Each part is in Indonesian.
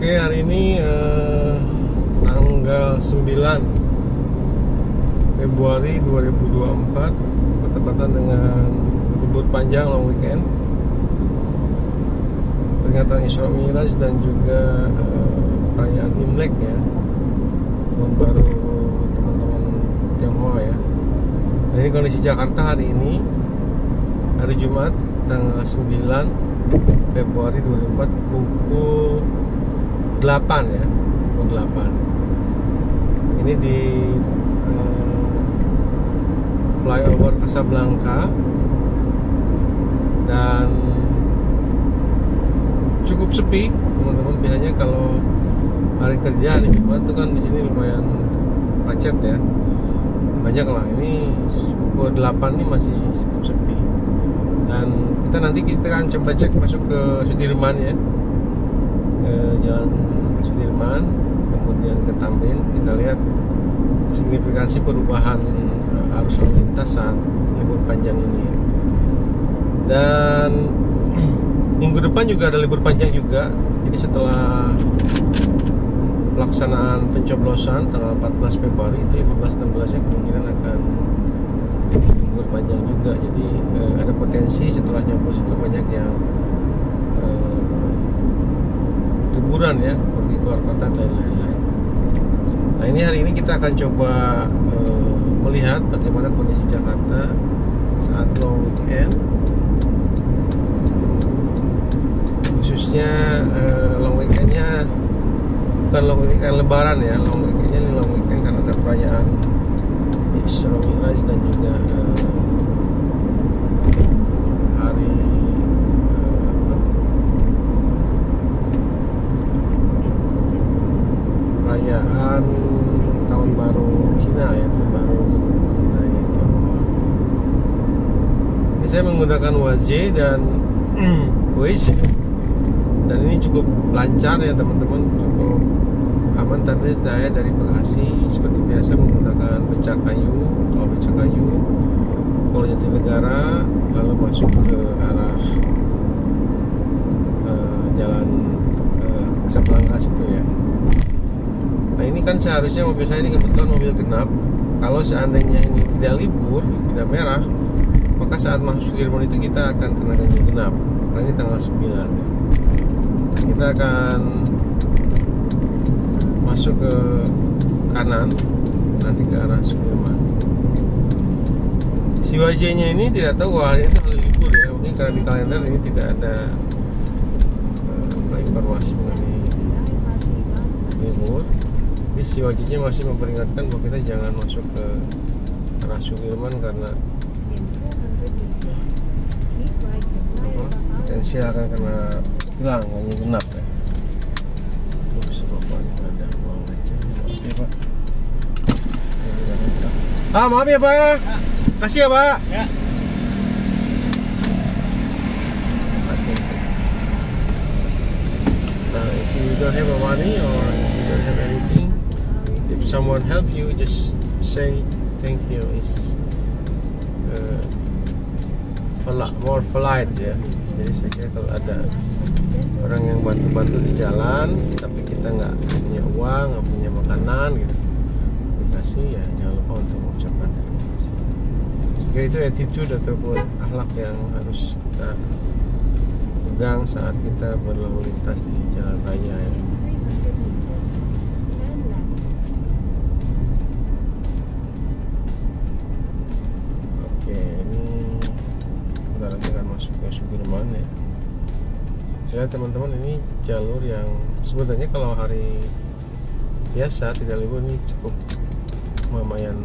Oke, hari ini tanggal 9 Februari 2024, bertepatan dengan libur panjang long weekend, peringatan Isra Mi'raj dan juga perayaan Imlek ya, tahun baru teman-teman Tionghoa ya. Dan ini kondisi Jakarta hari ini, hari Jumat tanggal 9 Februari 2024 pukul 8 ya, pukul 8. Ini di flyover Casablanca dan cukup sepi teman-teman. Biasanya kalau hari kerja, hari Jumat itu kan di sini lumayan macet ya, banyak lah. Ini pukul 8 ini masih cukup sepi. Dan kita akan coba cek masuk ke Sudirman ya, ke Jalan Sudirman, kemudian ke Tamrin. Kita lihat signifikansi perubahan arus lalu lintas saat libur panjang ini. Dan minggu depan juga ada libur panjang juga. Jadi setelah pelaksanaan pencoblosan tanggal 14 Februari itu 15-16 nya kemungkinan akan libur panjang juga. Jadi ada potensi setelah nyoblos itu banyak yang liburan ya, pergi keluar kota dan lain-lain. Nah, ini hari ini kita akan coba melihat bagaimana kondisi Jakarta saat long weekend, khususnya long weekendnya bukan long weekend Lebaran ya, long weekendnya ini long weekend karena ada perayaan Isra Mi'raj dan juga hari perayaan tahun baru Cina ya, tahun baru dari Tionghoa. Ini saya menggunakan Waze dan Waze, dan ini cukup lancar ya teman-teman, cukup aman. Tadi saya dari Bekasi seperti biasa menggunakan Becakayu, tol Becakayu, Tol Jatinegara, lalu masuk ke arah jalan Casablanca situ ya. Nah, ini kan seharusnya mobil saya ini kebetulan mobil genap. Kalau seandainya ini tidak libur, tidak merah, maka saat masuk Sudirman itu kita akan kena ganjil genap. Karena ini tanggal 9 ya. Kita akan masuk ke kanan, nanti ke arah Sudirman. Si wajahnya ini tidak tahu hari itu hari libur ya. Mungkin karena di kalender ini tidak ada informasi mengenai libur. Jadi si wajahnya masih memperingatkan bahwa kita jangan masuk ke arah Sudirman karena potensial akan kena hilang ganjil genap ya. Terus bapaknya ada uang aja. Maaf ya Pak. Maaf ya Pak ya. Kasih ya Pak. Ya. Nah, if you don't have money or you don't have anything, if someone help you, just say thank you. It's more polite ya. Jadi saya kira kalau ada orang yang bantu-bantu di jalan tapi kita nggak punya uang, nggak punya makanan gitu, dikasih ya jangan lupa untuk mengucapkan terima kasih. Jadi itu attitude ataupun akhlak yang harus kita pegang saat kita berlalu lintas di jalan raya ya. Oke, ini kita lagi akan masuk ke Sudirman ya. Saya teman-teman, ini jalur yang sebenarnya kalau hari biasa tidak libur ini cukup lumayan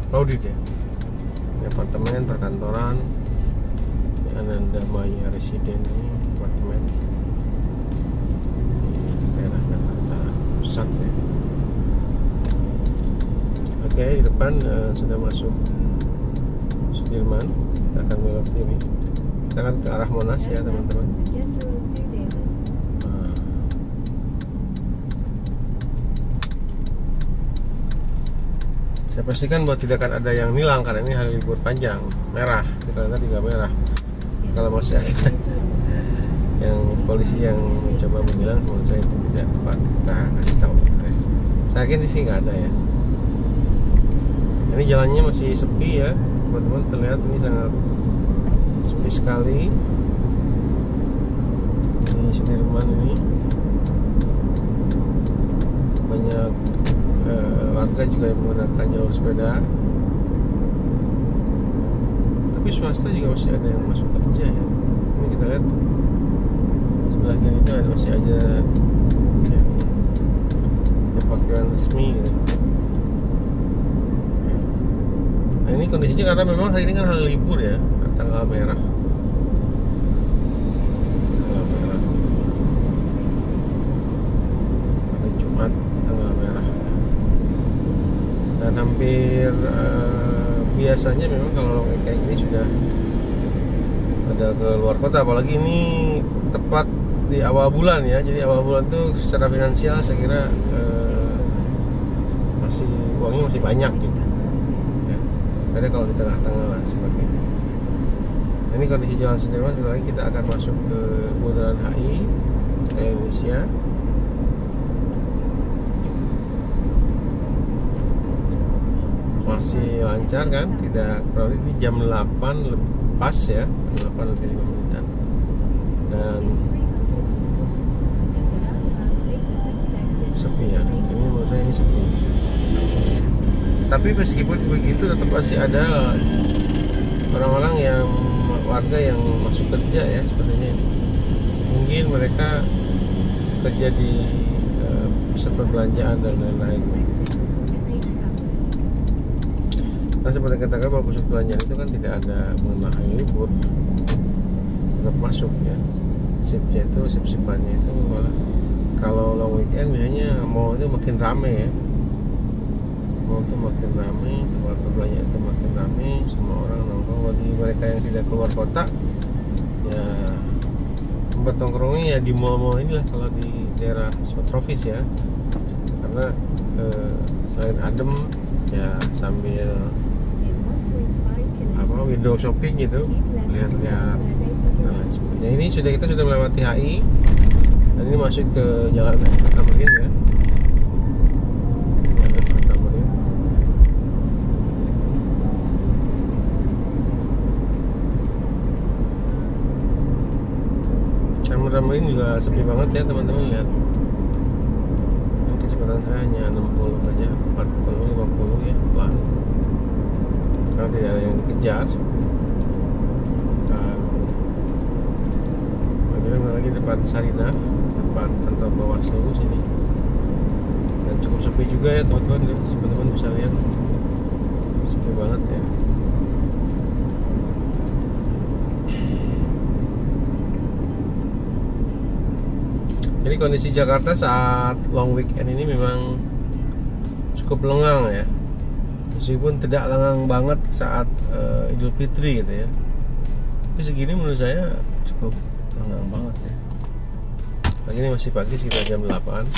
crowded ya. Ini apartemen, perkantoran, Ananda Maya Residen ini apartemen di daerah Jakarta Pusat ya. Oke, di depan sudah masuk Sudirman, kita akan belok kiri. Kita akan ke arah Monas ya teman-teman. Saya pastikan bahwa tidak akan ada yang nilang karena ini hari libur panjang, merah. Di kalender juga merah. Kalau masih ada yang polisi yang mencoba menghilang, menurut saya itu tidak tepat. Kita kasih tahu. Saya yakin di sini nggak ada ya. Ini jalannya masih sepi ya, teman-teman. Terlihat ini sangat sepi sekali. Ini Sudirman ini banyak warga juga yang menggunakan jalur sepeda. Tapi swasta juga masih ada yang masuk kerja ya. Ini kita lihat sebelah kiri itu masih ada yang pakaian resmi gitu. Nah, ini kondisinya karena memang hari ini kan hari libur ya, tanggal merah. Tanggal merah. Hari Jumat tanggal merah. Dan hampir biasanya memang kalau kayak gini sudah ada ke luar kota, apalagi ini tepat di awal bulan ya. Jadi awal bulan tuh secara finansial saya kira masih uangnya masih banyak gitu ya. Ada kalau di tengah-tengah lah sebagainya. Nah, ini kondisi Jalan Sudirman. Sebentar lagi kita akan masuk ke Bundaran HI Indonesia. Masih lancar kan, tidak crowded. Ini jam 8 pas ya, 8 lebih 5 menitan. Dan sepi ya, ini menurut saya ini sepi. Tapi meskipun begitu tetap masih ada orang-orang yang warga yang masuk kerja ya, sepertinya. Mungkin mereka kerja di pusat perbelanjaan dan lain-lain. Nah, seperti katakan bahwa pusat perbelanjaan itu kan tidak ada mengenai libur, tetap masuk ya. Shiftnya itu, shift-shiftannya itu malah kalau long weekend biasanya mall itu makin rame ya. Mall itu makin rame, tempat perbelanjaan itu makin rame, semua orang nongkrong. Bagi mereka yang tidak keluar kota ya, tempat nongkrongnya ya di mall-mall inilah, kalau di daerah tropis ya. Karena selain adem ya, sambil window shopping gitu, lihat-lihat. Nah, sepertinya ini kita sudah melewati HI dan ini masuk ke Jalan Tamrin ya. Jalan Tamrin. Jalan Tamrin juga sepi banget ya teman-teman, lihat. Ini kecepatan saya hanya 60 saja, 40, 50 ya, pelan. Karena tidak ada yang dikejar. Dan bagaimana lagi depan Sarinah, depan kantor Bawaslu sini. Dan cukup sepi juga ya teman-teman, teman-teman bisa lihat sepi banget ya. Jadi kondisi Jakarta saat long weekend ini memang cukup lengang ya. Meskipun tidak lengang banget saat Idul Fitri gitu ya, tapi segini menurut saya cukup lengang banget ya. Pagi ini masih pagi, sekitar jam 8.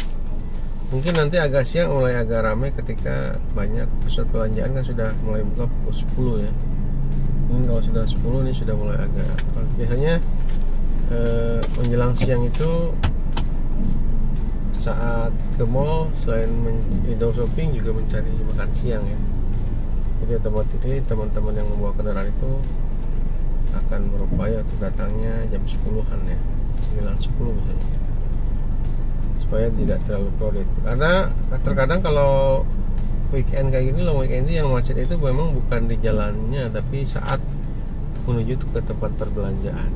Mungkin nanti agak siang mulai agak ramai ketika banyak pusat perbelanjaan kan sudah mulai buka pukul 10 ya. Ini kalau sudah 10 ini sudah mulai agak. Biasanya menjelang siang itu saat ke mall selain window shopping juga mencari makan siang ya. Jadi otomatis teman-teman yang membawa kendaraan itu akan berupaya untuk datangnya jam 10-an ya, 9-10 misalnya, supaya tidak terlalu crowded. Karena terkadang kalau weekend kayak gini, long weekend ini yang macet itu memang bukan di jalannya, tapi saat menuju ke tempat perbelanjaan.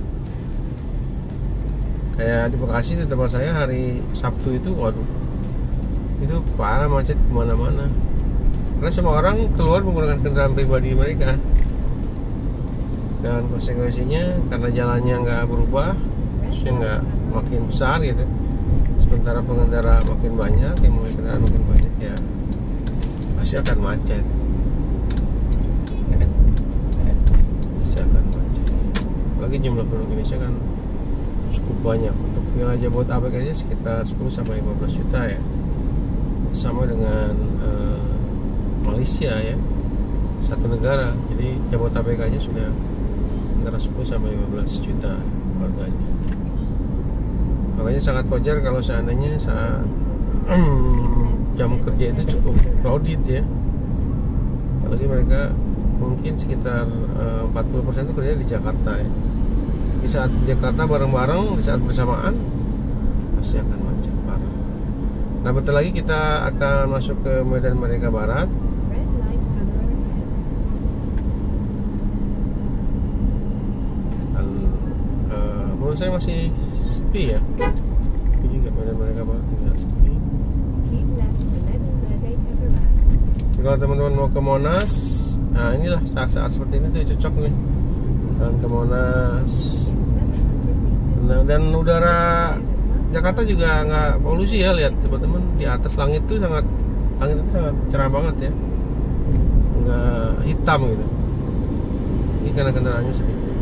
Kayak di Bekasi di tempat saya hari Sabtu itu, waduh, itu parah macet kemana-mana. Karena semua orang keluar menggunakan kendaraan pribadi mereka, dan konsekuensinya karena jalannya nggak berubah, terusnya nggak makin besar gitu. Sementara pengendara makin banyak, yang memiliki kendaraan makin banyak ya, pasti akan macet. Pasti akan macet. Apalagi jumlah penduduk Indonesia kan cukup banyak. Untuk wilayah Jabodetabek aja sekitar 10-15 juta ya, sama dengan Malaysia ya, satu negara. Jadi Jabodetabek aja sudah antara 10-15 juta warganya. sangat wajar kalau seandainya saat jam kerja itu cukup crowded ya. Apalagi mereka mungkin sekitar 40% itu kerja di Jakarta ya. Di saat di Jakarta bareng-bareng, di saat bersamaan pasti akan macet parah. Nah, bentar lagi kita akan masuk ke Medan Merdeka Barat. Dan menurut saya masih sepi ya. Tapi juga Medan Merdeka Barat tidak sepi. Kalau teman-teman mau ke Monas, nah inilah saat-saat seperti ini tuh cocok nih. Jalan ke Monas. Nah, dan udara Jakarta juga nggak polusi ya, lihat teman-teman di atas langit itu sangat cerah banget ya, nggak hitam gitu. Ini karena kendaraannya sedikit.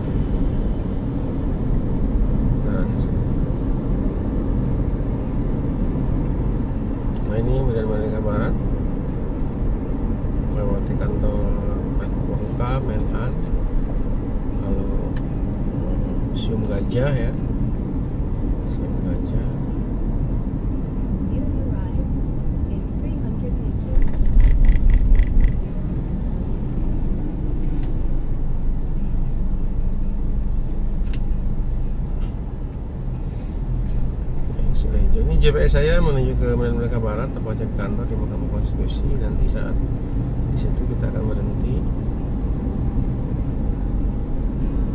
Nah ini Medan Merdeka Barat, melewati kantor Menko, Menhan, lalu Museum Gajah ya. Ini GPS saya menuju ke Medan Merdeka Barat, tepatnya ke kantor di Mahkamah Konstitusi. Nanti saat di situ kita akan berhenti.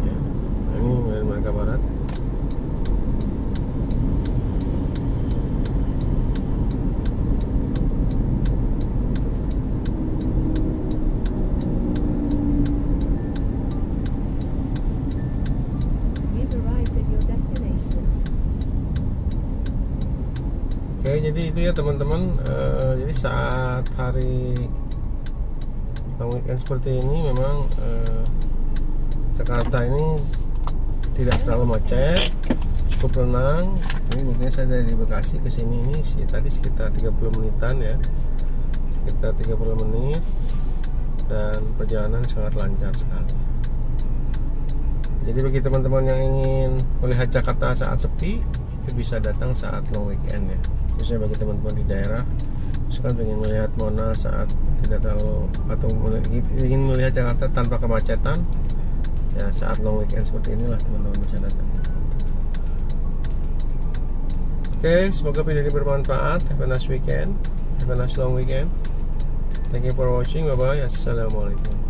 Ya, ini Medan Merdeka Barat. Oke, jadi itu ya teman-teman. Jadi saat hari long weekend seperti ini memang Jakarta ini tidak terlalu macet, cukup lenang. Ini mungkin saya dari Bekasi ke sini ini tadi sekitar 30 menitan ya, sekitar 30 menit, dan perjalanan sangat lancar sekali. Jadi bagi teman-teman yang ingin melihat Jakarta saat sepi, itu bisa datang saat long weekend ya. Khususnya bagi teman-teman di daerah, misalkan ingin melihat Monas saat tidak terlalu, atau ingin melihat Jakarta tanpa kemacetan, ya saat long weekend seperti inilah teman-teman bisa datang. Oke, semoga video ini bermanfaat. Have a nice weekend, have a nice long weekend. Thank you for watching. Bye bye. Assalamualaikum.